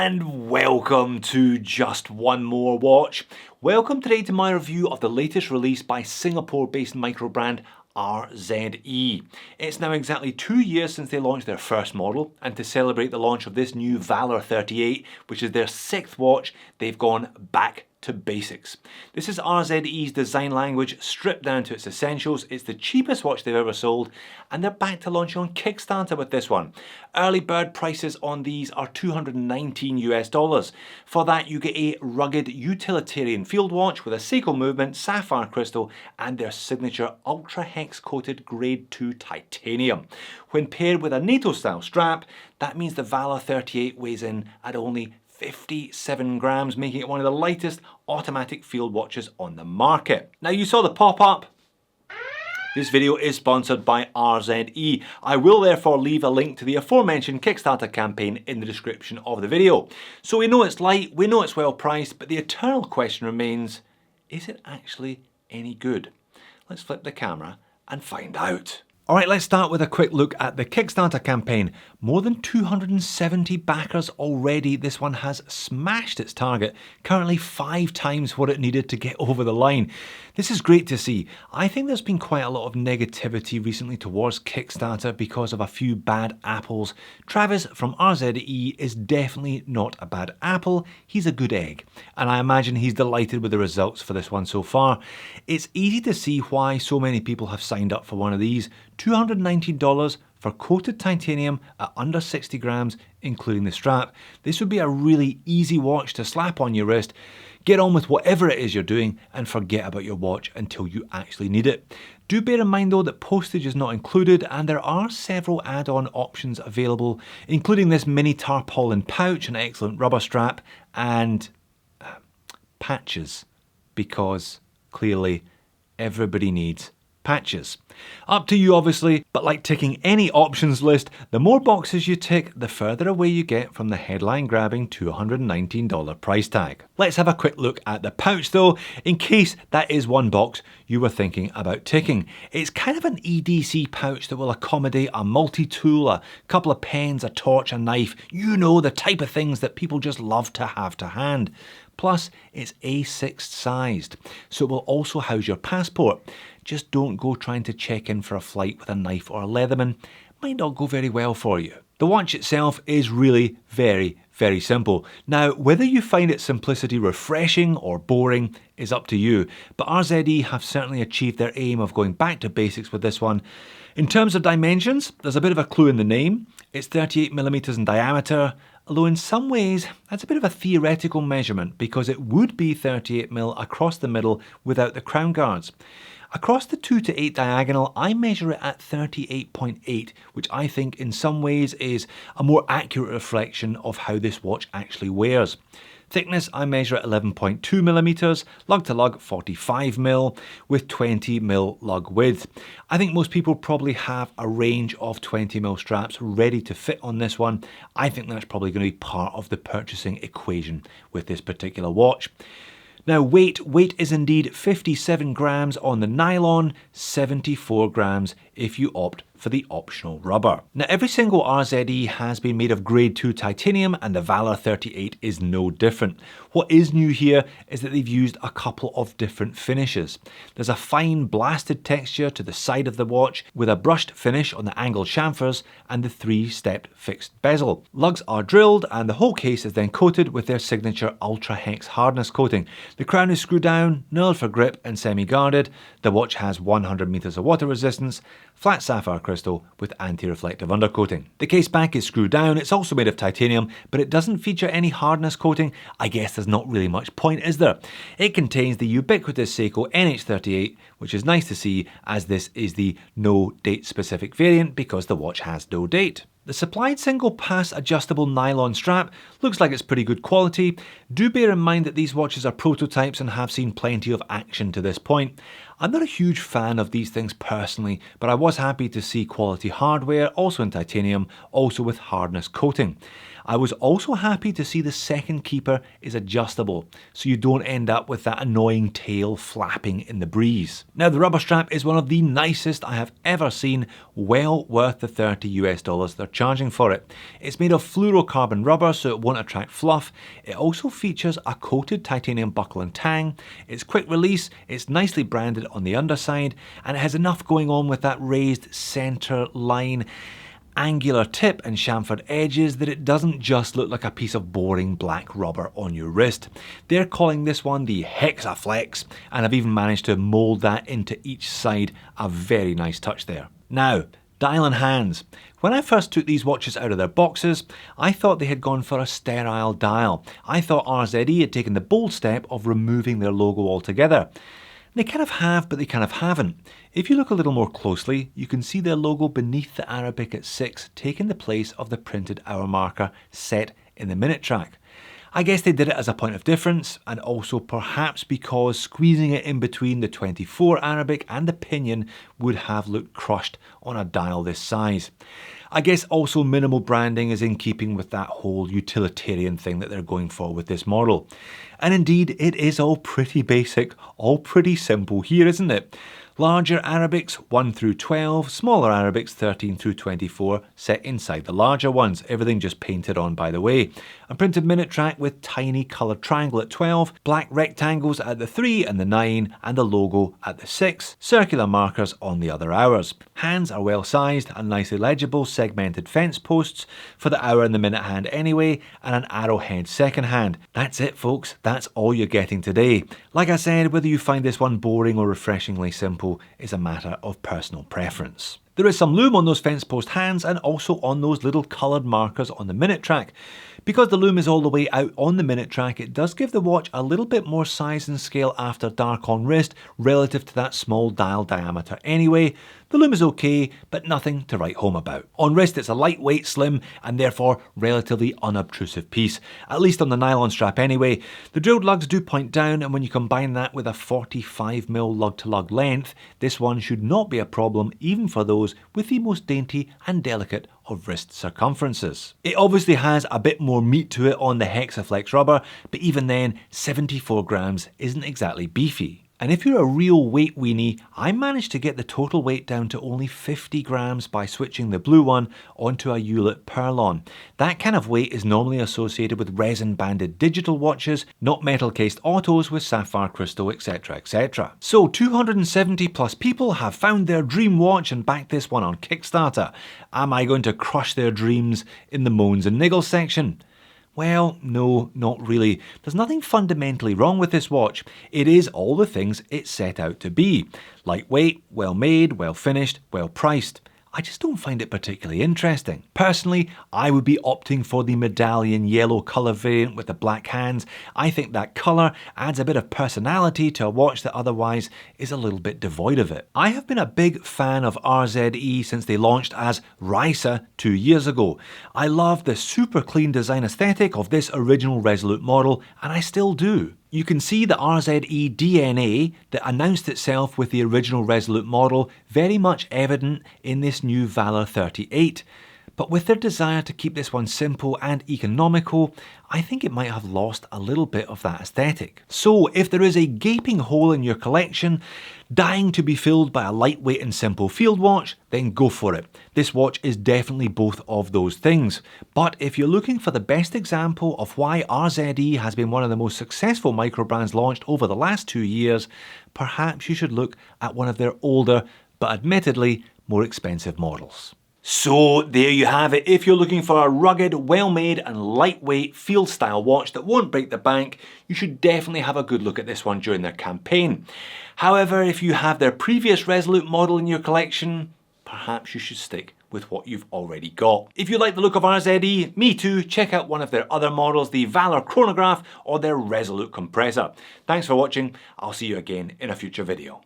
And welcome to Just One More Watch. Welcome today to my review of the latest release by Singapore-based micro brand RZE. It's now exactly 2 years since they launched their first model, and to celebrate the launch of this new Valour 38, which is their 6th watch, they've gone back to basics. This is RZE's design language stripped down to its essentials. It's the cheapest watch they've ever sold, and they're back to launch on Kickstarter with this one. Early bird prices on these are $219 US. For that, you get a rugged utilitarian field watch with a Seiko movement, sapphire crystal, and their signature ultra hex coated grade 2 titanium. When paired with a NATO style strap, that means the Valour 38 weighs in at only 57 grams, making it one of the lightest automatic field watches on the market. Now, you saw the pop-up. This video is sponsored by RZE. I will therefore leave a link to the aforementioned Kickstarter campaign in the description of the video. So we know it's light, we know it's well priced, but the eternal question remains, is it actually any good? Let's flip the camera and find out. Alright, let's start with a quick look at the Kickstarter campaign. More than 270 backers already. This one has smashed its target, currently 5 times what it needed to get over the line. This is great to see. I think there's been quite a lot of negativity recently towards Kickstarter because of a few bad apples. Travis from RZE is definitely not a bad apple, he's a good egg. And I imagine he's delighted with the results for this one so far. It's easy to see why so many people have signed up for one of these. $219 for coated titanium at under 60 grams, including the strap. This would be a really easy watch to slap on your wrist, get on with whatever it is you're doing, and forget about your watch until you actually need it. Do bear in mind though that postage is not included, and there are several add-on options available, including this mini tarpaulin pouch, an excellent rubber strap, and patches, because clearly everybody needs patches. Up to you obviously, but like ticking any options list, the more boxes you tick, the further away you get from the headline grabbing $219 price tag. Let's have a quick look at the pouch though, in case that is one box you were thinking about ticking. It's kind of an EDC pouch that will accommodate a multi-tool, a couple of pens, a torch, a knife, you know, the type of things that people just love to have to hand. Plus, it's A6 sized, so it will also house your passport. Just don't go trying to check in for a flight with a knife or a Leatherman. Might not go very well for you. The watch itself is really very simple. Now, whether you find its simplicity refreshing or boring is up to you, but RZE have certainly achieved their aim of going back to basics with this one. In terms of dimensions, there's a bit of a clue in the name. It's 38mm in diameter, although in some ways that's a bit of a theoretical measurement because it would be 38mm across the middle without the crown guards. Across the 2 to 8 diagonal, I measure it at 38.8, which I think in some ways is a more accurate reflection of how this watch actually wears. Thickness, I measure at 11.2mm, lug to lug 45mm, with 20mm lug width. I think most people probably have a range of 20mm straps ready to fit on this one. I think that's probably going to be part of the purchasing equation with this particular watch. Now weight is indeed 57 grams on the nylon, 74 grams if you opt for the optional rubber. Now every single RZE has been made of grade 2 titanium, and the Valour 38 is no different. What is new here is that they've used a couple of different finishes. There's a fine blasted texture to the side of the watch with a brushed finish on the angled chamfers and the 3-stepped fixed bezel. Lugs are drilled and the whole case is then coated with their signature ultra hex hardness coating. The crown is screwed down, knurled for grip and semi-guarded. The watch has 100 meters of water resistance, flat sapphire crystal with anti-reflective undercoating. The case back is screwed down. It's also made of titanium, but it doesn't feature any hardness coating. I guess there's not really much point, is there? It contains the ubiquitous Seiko NH38, which is nice to see as this is the no date specific variant because the watch has no date. The supplied single pass adjustable nylon strap looks like it's pretty good quality. Do bear in mind that these watches are prototypes and have seen plenty of action to this point. I'm not a huge fan of these things personally, but I was happy to see quality hardware, also in titanium, also with hardness coating. I was also happy to see the second keeper is adjustable, so you don't end up with that annoying tail flapping in the breeze. Now the rubber strap is one of the nicest I have ever seen, well worth the $30 they're charging for it. It's made of fluorocarbon rubber so it won't attract fluff. It also features a coated titanium buckle and tang. It's quick release, it's nicely branded on the underside, and it has enough going on with that raised centre line, angular tip and chamfered edges that it doesn't just look like a piece of boring black rubber on your wrist. They're calling this one the Hexaflex, and I've even managed to mould that into each side. A very nice touch there. Now, dial and hands. When I first took these watches out of their boxes, I thought they had gone for a sterile dial. I thought RZE had taken the bold step of removing their logo altogether. They kind of have, but they kind of haven't. If you look a little more closely, you can see their logo beneath the Arabic at 6 taking the place of the printed hour marker set in the minute track. I guess they did it as a point of difference, and also perhaps because squeezing it in between the 24 Arabic and the pinion would have looked crushed on a dial this size. I guess also minimal branding is in keeping with that whole utilitarian thing that they're going for with this model. And indeed, it is all pretty basic, all pretty simple here, isn't it? Larger Arabics 1 through 12, smaller Arabics 13 through 24 set inside the larger ones, everything just painted on by the way. A printed minute track with tiny coloured triangle at 12, black rectangles at the 3 and the 9, and the logo at the 6, circular markers on the other hours. Hands are well sized and nicely legible segmented fence posts for the hour and the minute hand anyway, and an arrowhead second hand. That's it folks, that's all you're getting today. Like I said, whether you find this one boring or refreshingly simple is a matter of personal preference. There is some loom on those fence post hands and also on those little coloured markers on the minute track. Because the loom is all the way out on the minute track, it does give the watch a little bit more size and scale after dark on wrist relative to that small dial diameter anyway. The loom is okay, but nothing to write home about. On wrist it's a lightweight, slim and therefore relatively unobtrusive piece, at least on the nylon strap anyway. The drilled lugs do point down, and when you combine that with a 45mm lug to lug length, this one should not be a problem even for those with the most dainty and delicate of wrist circumferences. It obviously has a bit more meat to it on the Hexaflex rubber, but even then 74 grams isn't exactly beefy. And if you're a real weight weenie, I managed to get the total weight down to only 50 grams by switching the blue one onto a Hewlett Pearlon. That kind of weight is normally associated with resin banded digital watches, not metal cased autos with sapphire crystal, etc, etc. So 270 plus people have found their dream watch and backed this one on Kickstarter. Am I going to crush their dreams in the moans and niggles section? Well, no, not really. There's nothing fundamentally wrong with this watch. It is all the things it set out to be. Lightweight, well made, well finished, well priced. I just don't find it particularly interesting. Personally, I would be opting for the medallion yellow colour variant with the black hands. I think that colour adds a bit of personality to a watch that otherwise is a little bit devoid of it. I have been a big fan of RZE since they launched as RZE 2 years ago. I love the super clean design aesthetic of this original Resolute model, and I still do. You can see the RZE DNA that announced itself with the original Resolute model very much evident in this new Valour 38. But with their desire to keep this one simple and economical, I think it might have lost a little bit of that aesthetic. So if there is a gaping hole in your collection, dying to be filled by a lightweight and simple field watch, then go for it. This watch is definitely both of those things. But if you're looking for the best example of why RZE has been one of the most successful micro brands launched over the last 2 years, perhaps you should look at one of their older, but admittedly more expensive models. So there you have it. If you're looking for a rugged, well-made and lightweight field style watch that won't break the bank, you should definitely have a good look at this one during their campaign. However, if you have their previous Resolute model in your collection, perhaps you should stick with what you've already got. If you like the look of RZE, me too, check out one of their other models, the Valour Chronograph or their Resolute compressor. Thanks for watching. I'll see you again in a future video.